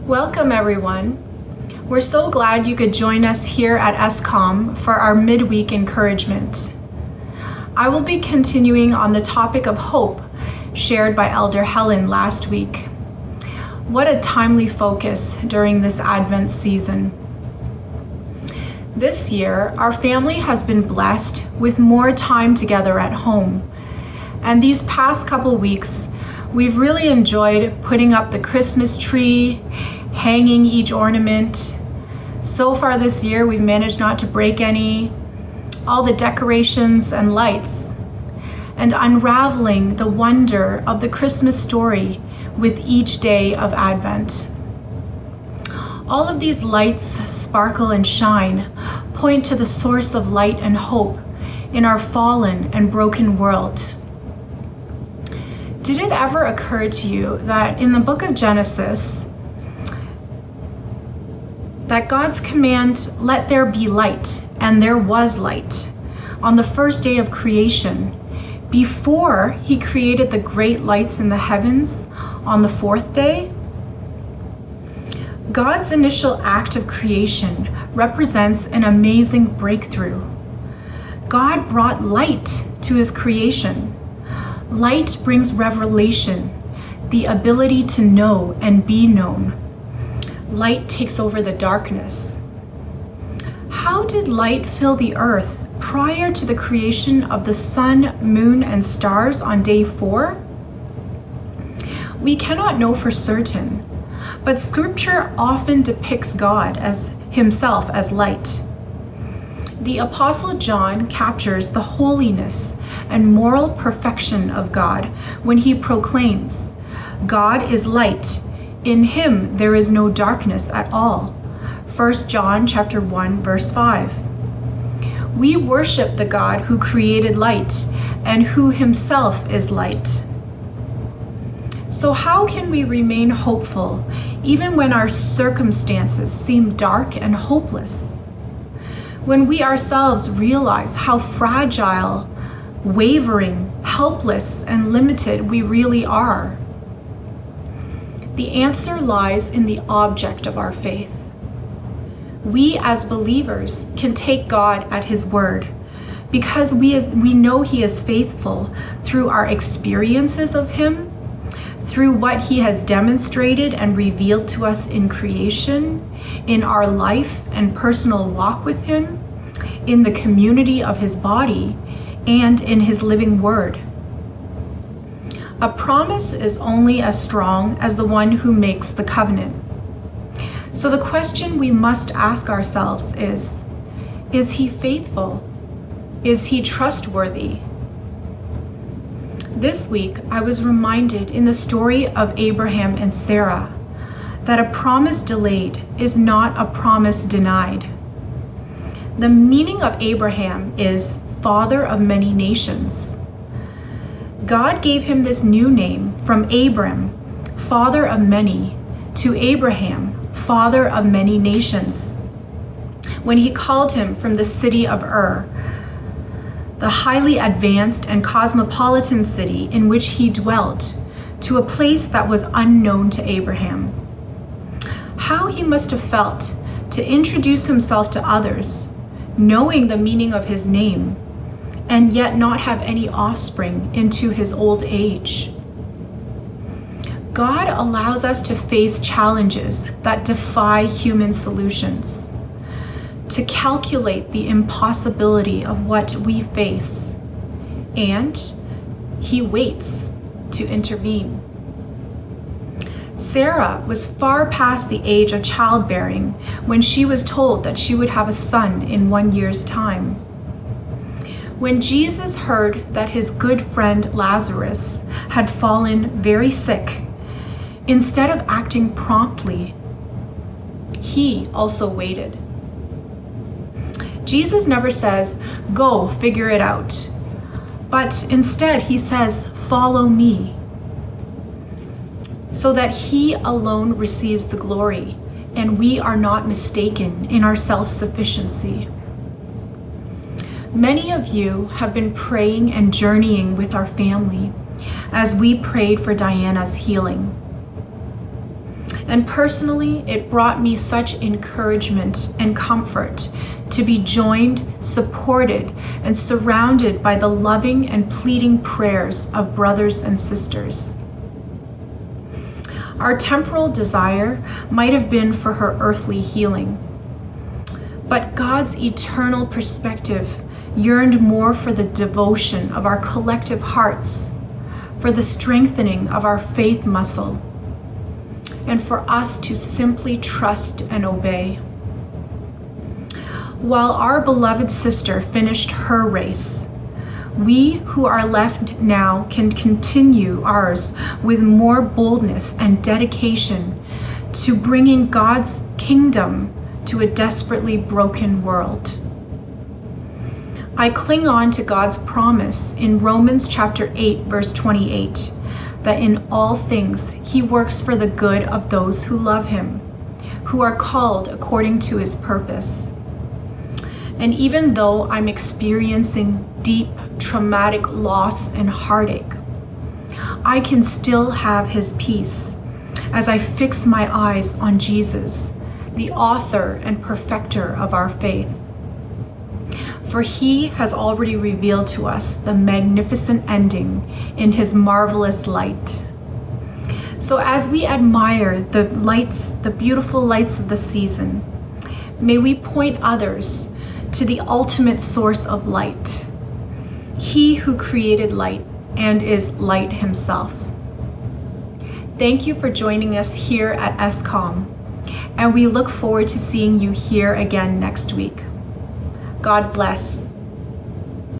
Welcome, everyone. We're so glad you could join us here at SCOM for our midweek encouragement. I will be continuing on the topic of hope shared by Elder Helen last week. What a timely focus during this Advent season. This year, our family has been blessed with more time together at home. And these past couple weeks, we've really enjoyed putting up the Christmas tree, hanging each ornament. So far this year, we've managed not to break any, all the decorations and lights, and unraveling the wonder of the Christmas story with each day of Advent. All of these lights sparkle and shine, point to the source of light and hope in our fallen and broken world. Did it ever occur to you that in the book of Genesis, that God's command, "Let there be light," and there was light on the first day of creation, before he created the great lights in the heavens on the fourth day? God's initial act of creation represents an amazing breakthrough. God brought light to his creation. Light brings revelation, the ability to know and be known. Light takes over the darkness. How did light fill the earth prior to the creation of the sun, moon, and stars on day 4? We cannot know for certain, but Scripture often depicts God as himself as light. The Apostle John captures the holiness and moral perfection of God when he proclaims, "God is light. In him there is no darkness at all." 1 John chapter 1, verse 5. We worship the God who created light and who himself is light. So how can we remain hopeful even when our circumstances seem dark and hopeless? When we ourselves realize how fragile, wavering, helpless, and limited we really are? The answer lies in the object of our faith. We as believers can take God at his word because we know he is faithful through our experiences of him, through what he has demonstrated and revealed to us in creation, in our life and personal walk with him, in the community of his body, and in his living word. A promise is only as strong as the one who makes the covenant. So the question we must ask ourselves is he faithful? Is he trustworthy? This week, I was reminded in the story of Abraham and Sarah that a promise delayed is not a promise denied. The meaning of Abraham is father of many nations. God gave him this new name from Abram, father of many, to Abraham, father of many nations, when he called him from the city of Ur, the highly advanced and cosmopolitan city in which he dwelt, to a place that was unknown to Abraham. How he must have felt to introduce himself to others, knowing the meaning of his name, and yet not have any offspring into his old age. God allows us to face challenges that defy human solutions, to calculate the impossibility of what we face, and he waits to intervene. Sarah was far past the age of childbearing when she was told that she would have a son in 1 year's time. When Jesus heard that his good friend Lazarus had fallen very sick, instead of acting promptly, he also waited. Jesus never says, "Go, figure it out," but instead he says, "Follow me," so that he alone receives the glory and we are not mistaken in our self-sufficiency. Many of you have been praying and journeying with our family as we prayed for Diana's healing. And personally, it brought me such encouragement and comfort to be joined, supported, and surrounded by the loving and pleading prayers of brothers and sisters. Our temporal desire might have been for her earthly healing, but God's eternal perspective yearned more for the devotion of our collective hearts, for the strengthening of our faith muscle, and for us to simply trust and obey. While our beloved sister finished her race, we who are left now can continue ours with more boldness and dedication to bringing God's kingdom to a desperately broken world. I cling on to God's promise in Romans chapter 8, verse 28, that in all things he works for the good of those who love him, who are called according to his purpose. And even though I'm experiencing deep traumatic loss and heartache, I can still have his peace as I fix my eyes on Jesus, the author and perfecter of our faith. For he has already revealed to us the magnificent ending in his marvelous light. So as we admire the lights, the beautiful lights of the season, may we point others to the ultimate source of light, he who created light and is light himself. Thank you for joining us here at SCOM, and we look forward to seeing you here again next week. God bless.